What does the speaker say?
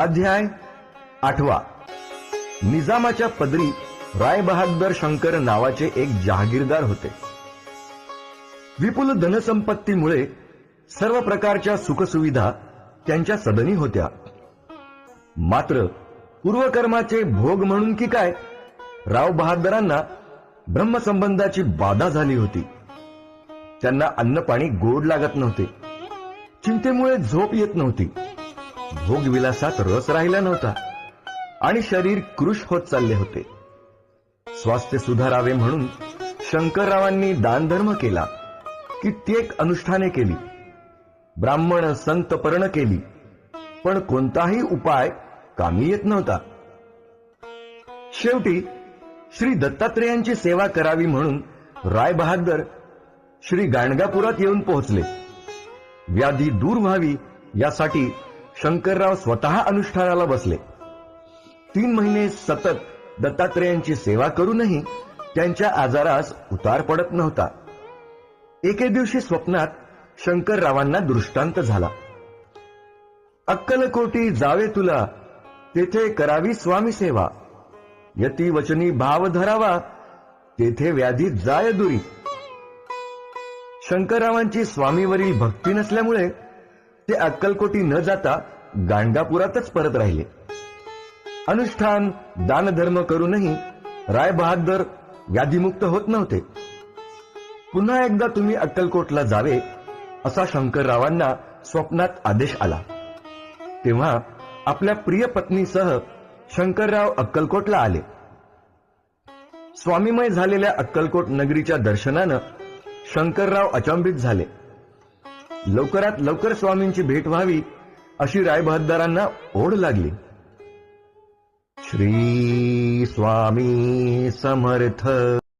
अध्याय 8. निजामाच्या पदरी रायबहाद्दर शंकर नावाचे एक जहागीरदार होते. विपुल धनसंपत्तीमुळे सर्व प्रकारच्या सुखसुविधा त्यांच्या सदनी होत्या. मात्र पूर्वकर्माचे भोग म्हणून की काय, राव बहादरांना ब्रह्मसंबंधाची बाधा झाली होती. त्यांना अन्न पाणी गोड लागत नव्हते. चिंतेमुळे झोप येत नव्हती. भोगविलासात रस राहिला नव्हता आणि शरीर कृश होत चालले होते. स्वास्थ्य सुधारावे म्हणून शंकररावांनी दानधर्म केला, कित्येक अनुष्ठाने केली, ब्राह्मण संत पर्ण केली, पण कोणताही उपाय कामी येत नव्हता. शेवटी श्री दत्तात्रेयांची सेवा करावी म्हणून रायबहाद्दर श्री गाणगापुरात येऊन पोहोचले. व्याधी दूर व्हावी यासाठी शंकरराव स्वतः अनुष्ठानाला बसले. 3 महिने सतत दत्तात्रेयांची सेवा करूनही त्यांच्या आजारास उतार पडत नव्हता. एके दिवशी स्वप्नात शंकररावांना दृष्टांत झाला. अक्कलकोटी जावे तुला, तेथे करावी स्वामी सेवा. यती वचनी भाव धरावा, तेथे व्याधी जाय दुरी. शंकररावांची स्वामीवरील भक्ती नसल्यामुळे ते अक्कलकोटी न जाता गाणगापुरातच परत राहिले. अनुष्ठान दानधर्म करूनही रायबहाद्दर व्याधीमुक्त होत नव्हते. पुन्हा एकदा तुम्ही अक्कलकोटला जावे असा शंकररावांना स्वप्नात आदेश आला. तेव्हा आपल्या प्रिय पत्नीसह शंकरराव अक्कलकोटला आले. स्वामीमय झालेल्या अक्कलकोट नगरीच्या दर्शनानं शंकरराव अचंबित झाले. लवकरात लवकर स्वामींची भेट व्हावी अशी रायबहाद्दरांना ओढ लागली. श्री स्वामी समर्थ.